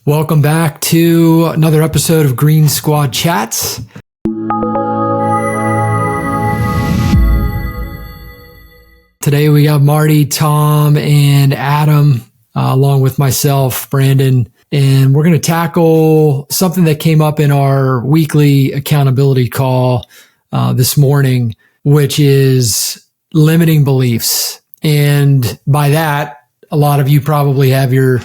Welcome back to another episode of Green Squad Chats. Today we got Marty, Tom, and Adam, along with myself, Brandon, and we're going to tackle something that came up in our weekly accountability call this morning, which is limiting beliefs. And by that, a lot of you probably have your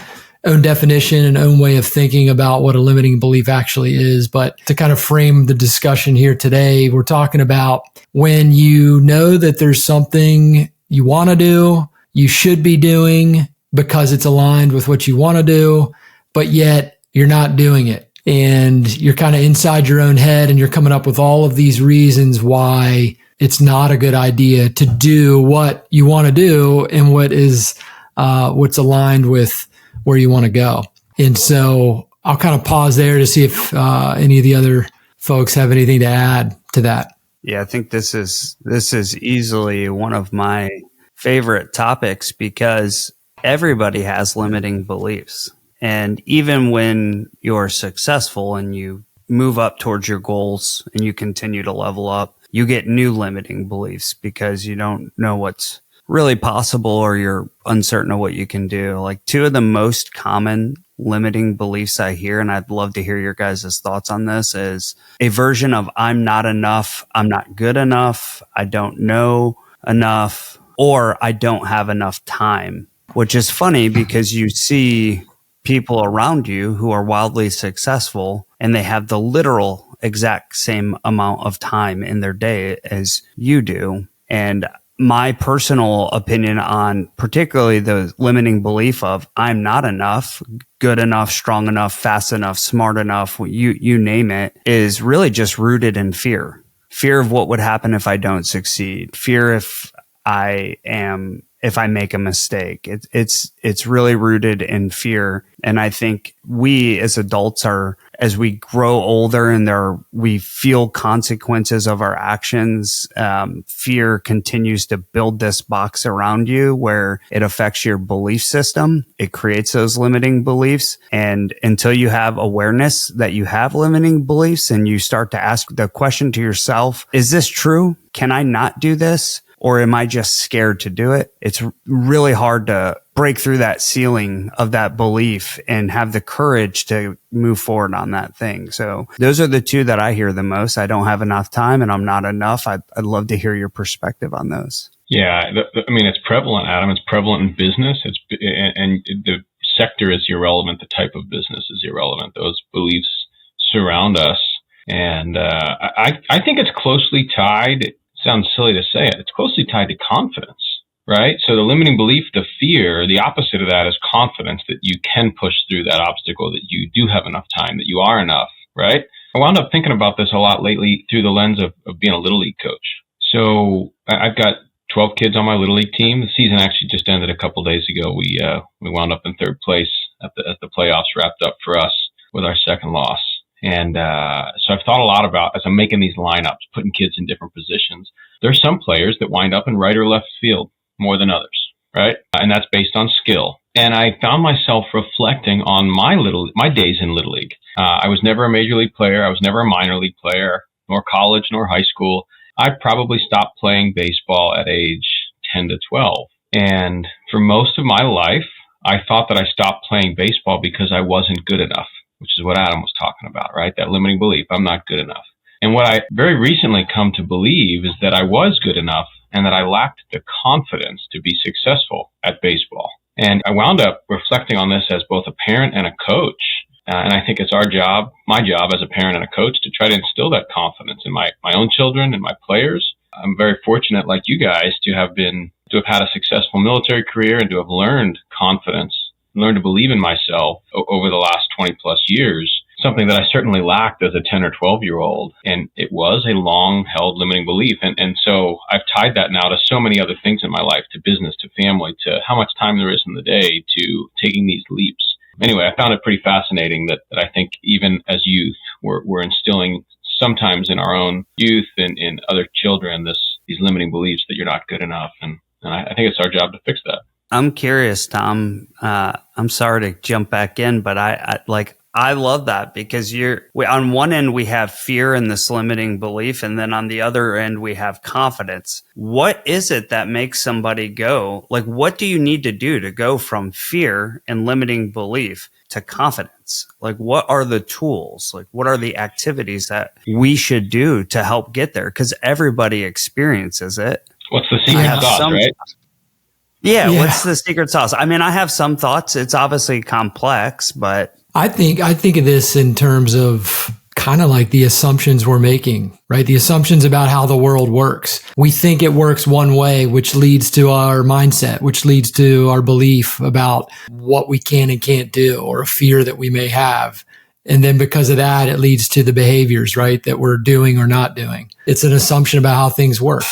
own definition and own way of thinking about what a limiting belief actually is. But to kind of frame the discussion here today, we're talking about when you know that there's something you want to do, you should be doing because it's aligned with what you want to do, but yet you're not doing it. And you're kind of inside your own head and you're coming up with all of these reasons why it's not a good idea to do what you want to do and what's aligned with where you want to go. And so I'll kind of pause there to see if any of the other folks have anything to add to that. Yeah, I think this is easily one of my favorite topics because everybody has limiting beliefs. And even when you're successful and you move up towards your goals and you continue to level up, you get new limiting beliefs because you don't know what's really possible or you're uncertain of what you can do. Like two of the most common limiting beliefs I hear, and I'd love to hear your guys' thoughts on this, is a version of I'm not enough, I'm not good enough, I don't know enough, or I don't have enough time, which is funny because you see people around you who are wildly successful and they have the literal exact same amount of time in their day as you do. And my personal opinion on particularly the limiting belief of I'm not enough, good enough, strong enough, fast enough, smart enough, you name it, is really just rooted in fear. Fear of what would happen if I don't succeed. Fear if I make a mistake. It's really rooted in fear. And I think we as adults as we grow older and we feel consequences of our actions, fear continues to build this box around you where it affects your belief system. It creates those limiting beliefs. And until you have awareness that you have limiting beliefs and you start to ask the question to yourself, is this true? Can I not do this? Or am I just scared to do it? It's really hard to break through that ceiling of that belief and have the courage to move forward on that thing. So those are the two that I hear the most. I don't have enough time and I'm not enough. I'd love to hear your perspective on those. Yeah, it's prevalent, Adam. It's prevalent in business. And the sector is irrelevant. The type of business is irrelevant. Those beliefs surround us. And I think it's closely tied. Sounds silly to say it. It's closely tied to confidence, right? So the limiting belief, the fear, the opposite of that is confidence that you can push through that obstacle, that you do have enough time, that you are enough, right? I wound up thinking about this a lot lately through the lens of being a Little League coach. So I've got 12 kids on my Little League team. The season actually just ended a couple days ago. We wound up in third place as the playoffs wrapped up for us with our second loss. And so I've thought a lot about, as I'm making these lineups, putting kids in different positions, there's some players that wind up in right or left field more than others, right? And that's based on skill. And I found myself reflecting on my days in Little League. I was never a major league player. I was never a minor league player, nor college, nor high school. I probably stopped playing baseball at age 10 to 12. And for most of my life, I thought that I stopped playing baseball because I wasn't good enough, which is what Adam was talking about, right? That limiting belief, I'm not good enough. And what I very recently come to believe is that I was good enough and that I lacked the confidence to be successful at baseball. And I wound up reflecting on this as both a parent and a coach. And I think it's my job as a parent and a coach to try to instill that confidence in my own children and my players. I'm very fortunate, like you guys, to have had a successful military career and to have learned confidence, learned to believe in myself over the last 20 plus years, something that I certainly lacked as a 10 or 12-year-old. And it was a long-held limiting belief. And so I've tied that now to so many other things in my life, to business, to family, to how much time there is in the day, to taking these leaps. Anyway, I found it pretty fascinating that I think even as youth, we're instilling sometimes in our own youth and in other children these limiting beliefs that you're not good enough. And I think it's our job to fix that. I'm curious, Tom. I'm sorry to jump back in, but I love that because on one end we have fear and this limiting belief, and then on the other end we have confidence. What is it that makes somebody go? Like, what do you need to do to go from fear and limiting belief to confidence? Like, what are the tools? Like, what are the activities that we should do to help get there? Because everybody experiences it. What's the secret sauce, right? Yeah, what's the secret sauce? I mean, I have some thoughts. It's obviously complex, but I think of this in terms of kind of like the assumptions we're making, right? The assumptions about how the world works. We think it works one way, which leads to our mindset, which leads to our belief about what we can and can't do, or a fear that we may have. And then because of that, it leads to the behaviors, right, that we're doing or not doing. It's an assumption about how things work.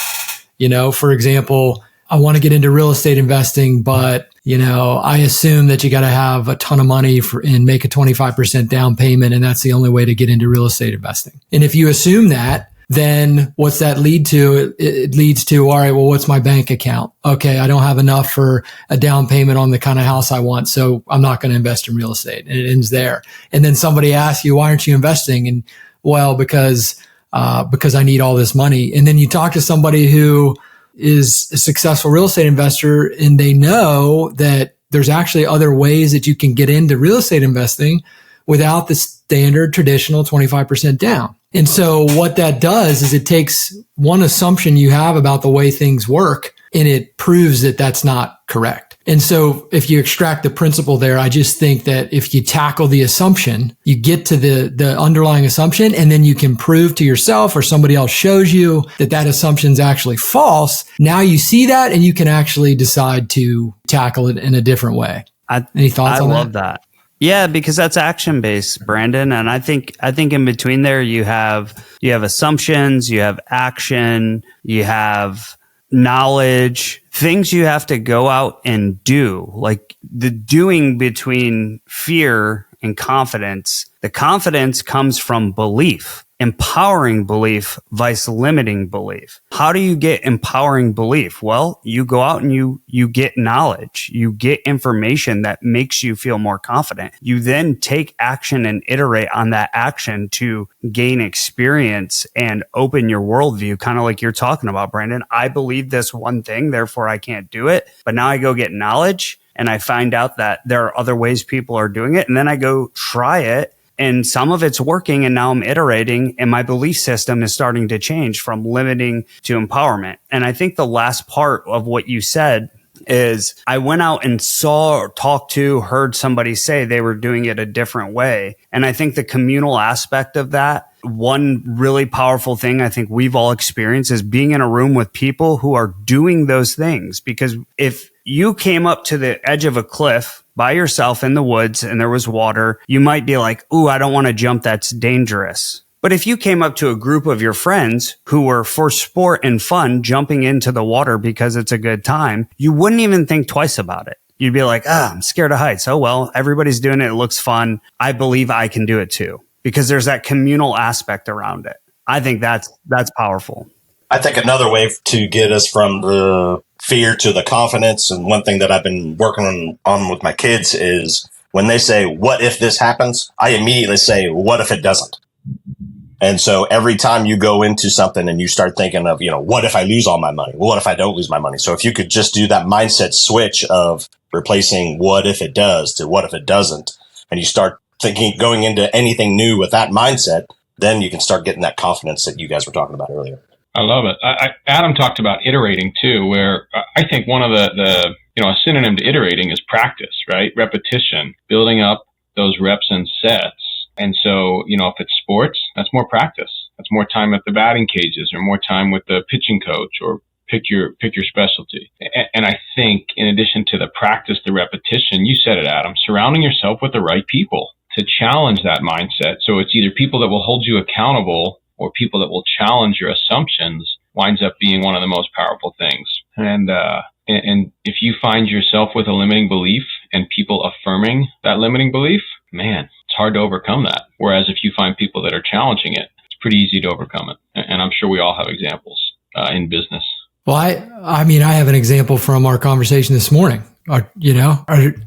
For example, I want to get into real estate investing, but, I assume that you got to have a ton of money and make a 25% down payment. And that's the only way to get into real estate investing. And if you assume that, then what's that lead to? It leads to, all right, well, what's my bank account? Okay, I don't have enough for a down payment on the kind of house I want, so I'm not going to invest in real estate. And it ends there. And then somebody asks you, why aren't you investing? And well, because I need all this money. And then you talk to somebody who is a successful real estate investor, and they know that there's actually other ways that you can get into real estate investing without the standard traditional 25% down. And so what that does is it takes one assumption you have about the way things work, and it proves that that's not correct. And so if you extract the principle there, I just think that if you tackle the assumption, you get to the underlying assumption, and then you can prove to yourself or somebody else shows you that that assumption is actually false. Now you see that, and you can actually decide to tackle it in a different way. Any thoughts on that? I love that. Yeah, because that's action based, Brandon. And I think in between there, you have assumptions, you have action, you have knowledge, things you have to go out and do, like the doing between fear and confidence. The confidence comes from belief, empowering belief vice limiting belief. How do you get empowering belief? Well, you go out and you get knowledge, you get information that makes you feel more confident. You then take action and iterate on that action to gain experience and open your worldview, kind of like you're talking about, Brandon. I believe this one thing, therefore I can't do it. But now I go get knowledge and I find out that there are other ways people are doing it. And then I go try it. And some of it's working, and now I'm iterating, and my belief system is starting to change from limiting to empowerment. And I think the last part of what you said is I went out and saw or talked to, heard somebody say they were doing it a different way. And I think the communal aspect of that, one really powerful thing I think we've all experienced is being in a room with people who are doing those things. Because if you came up to the edge of a cliff by yourself in the woods and there was water, you might be like, ooh, I don't want to jump. That's dangerous. But if you came up to a group of your friends who were for sport and fun jumping into the water because it's a good time, you wouldn't even think twice about it. You'd be like, I'm scared of heights. Oh, well, everybody's doing it. It looks fun. I believe I can do it too, because there's that communal aspect around it. I think that's powerful. I think another way to get us from the fear to the confidence, and one thing that I've been working on with my kids is when they say, what if this happens? I immediately say, what if it doesn't? And so every time you go into something and you start thinking of, what if I lose all my money? What if I don't lose my money? So if you could just do that mindset switch of replacing what if it does to what if it doesn't, and you start thinking, going into anything new with that mindset, then you can start getting that confidence that you guys were talking about earlier. I love it. Adam talked about iterating too, where I think one of the a synonym to iterating is practice, right? Repetition, building up those reps and sets. And so, if it's sports, that's more practice. That's more time at the batting cages, or more time with the pitching coach, or pick your specialty. And I think in addition to the practice, the repetition, you said it, Adam, surrounding yourself with the right people to challenge that mindset. So it's either people that will hold you accountable or people that will challenge your assumptions, winds up being one of the most powerful things. And if you find yourself with a limiting belief and people affirming that limiting belief, man, it's hard to overcome that. Whereas if you find people that are challenging it, it's pretty easy to overcome it. And I'm sure we all have examples in business. Well, I have an example from our conversation this morning. our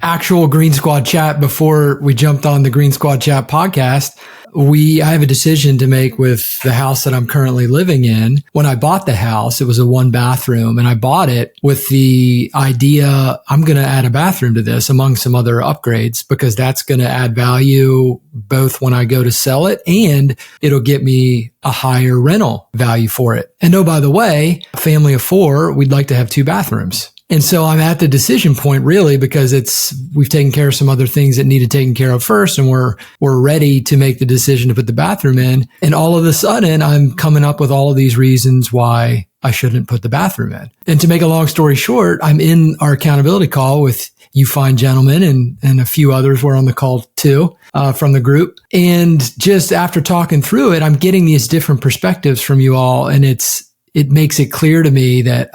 actual Green Squad chat before we jumped on the Green Squad chat podcast, I have a decision to make with the house that I'm currently living in. When I bought the house, it was a 1-bathroom, and I bought it with the idea I'm going to add a bathroom to this among some other upgrades, because that's going to add value both when I go to sell it, and it'll get me a higher rental value for it. And oh, by the way, a family of 4, we'd like to have 2 bathrooms. And so I'm at the decision point really, because we've taken care of some other things that needed taken care of first, and we're ready to make the decision to put the bathroom in. And all of a sudden I'm coming up with all of these reasons why I shouldn't put the bathroom in. And to make a long story short, I'm in our accountability call with you fine gentlemen, and a few others were on the call too, from the group. And just after talking through it, I'm getting these different perspectives from you all. And it makes it clear to me that,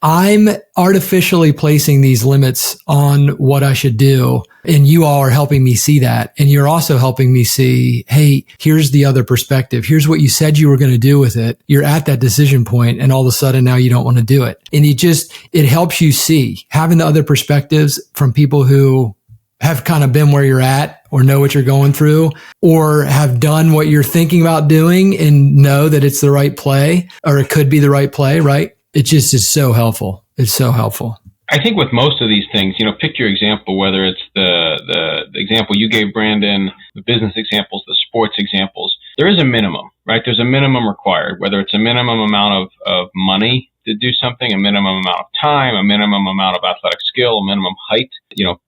I'm artificially placing these limits on what I should do. And you all are helping me see that. And you're also helping me see, hey, here's the other perspective. Here's what you said you were going to do with it. You're at that decision point, and all of a sudden now you don't want to do it. And it helps you see, having the other perspectives from people who have kind of been where you're at, or know what you're going through, or have done what you're thinking about doing and know that it's the right play, or it could be the right play, right? It just is so helpful. It's so helpful. I think with most of these things, pick your example, whether it's the example you gave, Brandon, the business examples, the sports examples. There is a minimum, right? There's a minimum required, whether it's a minimum amount of money to do something, a minimum amount of time, a minimum amount of athletic skill, a minimum height.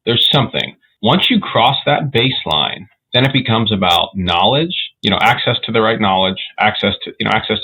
There's something. Once you cross that baseline, then it becomes about knowledge, access to the right knowledge, access to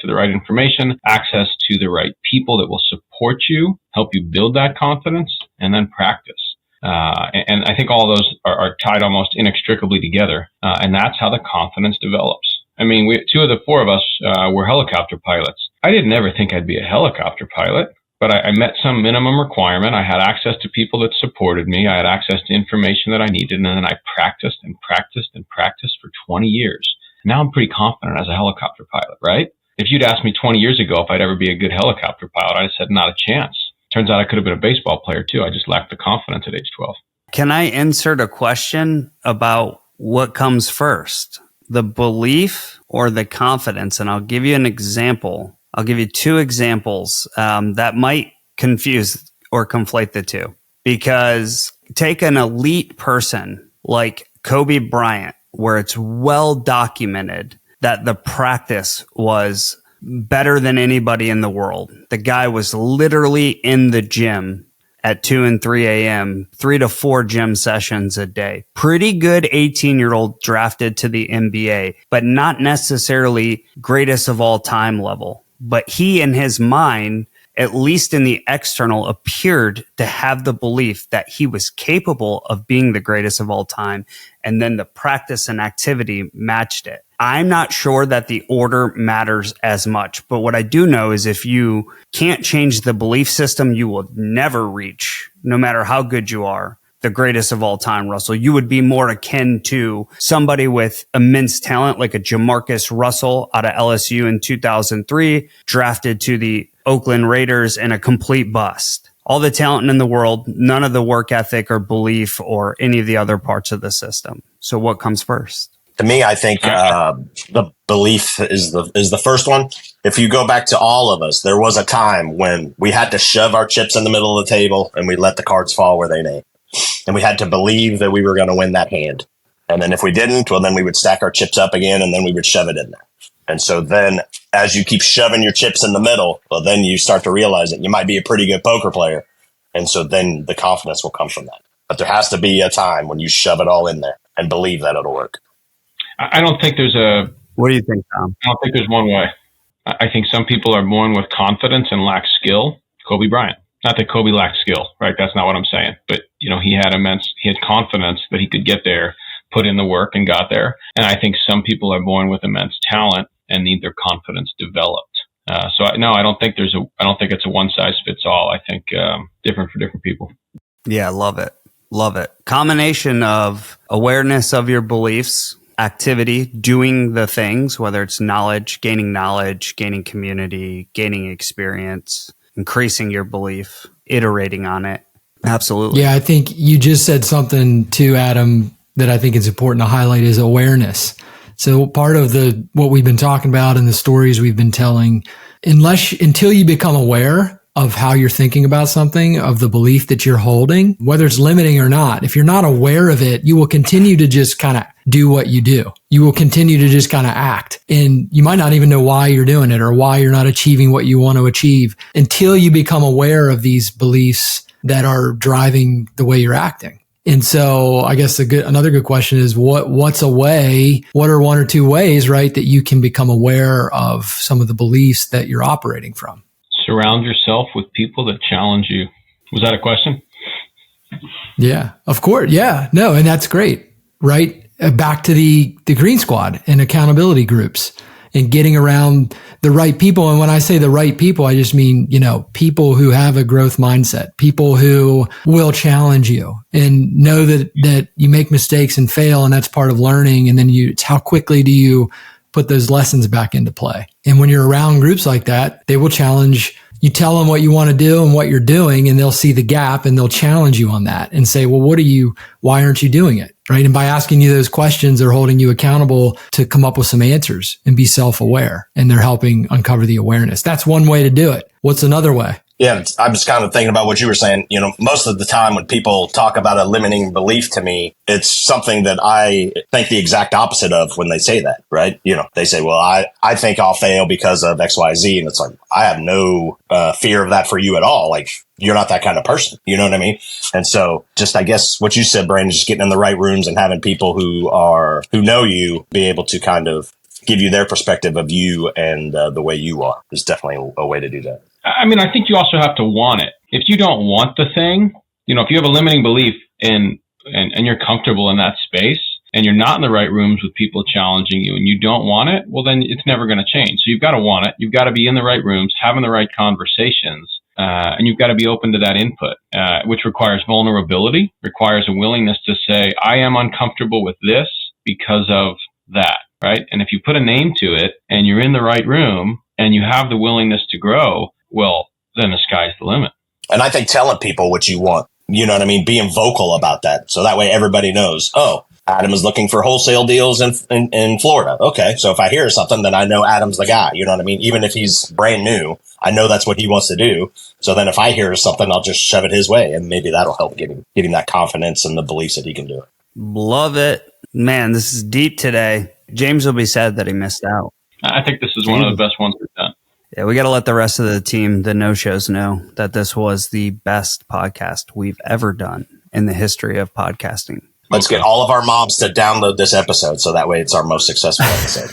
the right information, access to the right people that will support you, help you build that confidence, and then practice. And I think all of those are tied almost inextricably together. And that's how the confidence develops. I mean, 2 of the 4 of us were helicopter pilots. I didn't ever think I'd be a helicopter pilot, but I met some minimum requirement. I had access to people that supported me. I had access to information that I needed. And then I practiced and practiced and practiced for 20 years. Now I'm pretty confident as a helicopter pilot, right? If you'd asked me 20 years ago if I'd ever be a good helicopter pilot, I'd have said not a chance. Turns out I could have been a baseball player too. I just lacked the confidence at age 12. Can I insert a question about what comes first, the belief or the confidence? And I'll give you an example. I'll give you 2 examples that might confuse or conflate the 2. Because take an elite person like Kobe Bryant, where it's well documented that the practice was better than anybody in the world. The guy was literally in the gym at 2 and 3 a.m., 3 to 4 gym sessions a day. Pretty good 18-year-old drafted to the NBA, but not necessarily greatest of all time level. But he, in his mind, at least in the external, appeared to have the belief that he was capable of being the greatest of all time. And then the practice and activity matched it. I'm not sure that the order matters as much, but what I do know is if you can't change the belief system, you will never reach, no matter how good you are, the greatest of all time, Russell. You would be more akin to somebody with immense talent, like a Jamarcus Russell out of LSU in 2003, drafted to the Oakland Raiders, and a complete bust. All the talent in the world, none of the work ethic or belief or any of the other parts of the system. So what comes first? To me, I think the belief is the first one. If you go back to all of us, there was a time when we had to shove our chips in the middle of the table and we let the cards fall where they may. And we had to believe that we were going to win that hand. And then if we didn't, well, then we would stack our chips up again and then we would shove it in there. And so then as you keep shoving your chips in the middle, well, then you start to realize that you might be a pretty good poker player. And so then the confidence will come from that. But there has to be a time when you shove it all in there and believe that it'll work. I don't think there's What do you think, Tom? I don't think there's one way. I think some people are born with confidence and lack skill. Kobe Bryant. Not that Kobe lacked skill, right? That's not what I'm saying. But, he had confidence that he could get there, put in the work and got there. And I think some people are born with immense talent and need their confidence developed. I don't think it's a one size fits all. I think different for different people. Yeah, love it. Love it. Combination of awareness of your beliefs, activity, doing the things, whether it's knowledge, gaining community, gaining experience, increasing your belief, iterating on it, Absolutely. Yeah, I think you just said something too, Adam, that I think is important to highlight is awareness. So part of what we've been talking about and the stories we've been telling, until you become aware of how you're thinking about something, of the belief that you're holding, whether it's limiting or not, if you're not aware of it, you will continue to just kind of do what you do. You will continue to just kind of act. And you might not even know why you're doing it or why you're not achieving what you want to achieve until you become aware of these beliefs that are driving the way you're acting. And so I guess another good question is what are one or two ways, right, that you can become aware of some of the beliefs that you're operating from? Surround yourself with people that challenge you. Was that a question? Yeah, of course. Yeah, no, and that's great, right? Back to the Green Squad and accountability groups and getting around the right people. And when I say the right people, I just mean, people who have a growth mindset, people who will challenge you and know that you make mistakes and fail, and that's part of learning. And then it's how quickly do you put those lessons back into play? And when you're around groups like that, they will challenge. You tell them what you want to do and what you're doing, and they'll see the gap and they'll challenge you on that and say, well, why aren't you doing it? Right. And by asking you those questions, they're holding you accountable to come up with some answers and be self-aware. And they're helping uncover the awareness. That's one way to do it. What's another way? Yeah, I'm just kind of thinking about what you were saying. Most of the time when people talk about a limiting belief to me, it's something that I think the exact opposite of when they say that, right? They say, well, I think I'll fail because of X, Y, Z. And it's like, I have no fear of that for you at all. Like, you're not that kind of person. You know what I mean? And so just, I guess what you said, Brandon, just getting in the right rooms and having people who know you be able to kind of give you their perspective of you and the way you are is definitely a way to do that. I mean, I think you also have to want it. If you don't want the thing, if you have a limiting belief and you're comfortable in that space and you're not in the right rooms with people challenging you and you don't want it, well, then it's never going to change. So you've got to want it. You've got to be in the right rooms, having the right conversations, and you've got to be open to that input, which requires vulnerability, requires a willingness to say, I am uncomfortable with this because of that, right? And if you put a name to it and you're in the right room and you have the willingness to grow, well, then the sky's the limit. And I think telling people what you want, you know what I mean? Being vocal about that. So that way everybody knows, oh, Adam is looking for wholesale deals in Florida. Okay. So if I hear something, then I know Adam's the guy. You know what I mean? Even if he's brand new, I know that's what he wants to do. So then if I hear something, I'll just shove it his way. And maybe that'll help get him that confidence and the beliefs that he can do it. Love it. Man, this is deep today. James will be sad that he missed out. I think this is one of the best ones we've done. Yeah, we got to let the rest of the team, the no-shows, know that this was the best podcast we've ever done in the history of podcasting. Let's get all of our moms to download this episode so that way it's our most successful episode.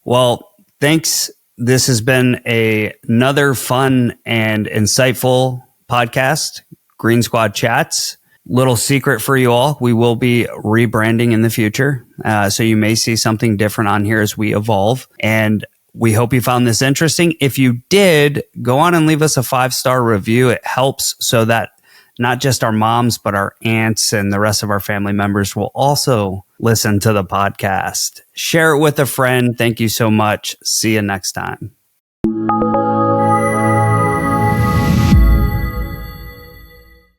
Well, thanks. This has been another fun and insightful podcast, Green Squad Chats. Little secret for you all, we will be rebranding in the future. So you may see something different on here as we evolve. And we hope you found this interesting. If you did, go on and leave us a 5-star review. It helps so that not just our moms, but our aunts and the rest of our family members will also listen to the podcast. Share it with a friend. Thank you so much. See you next time.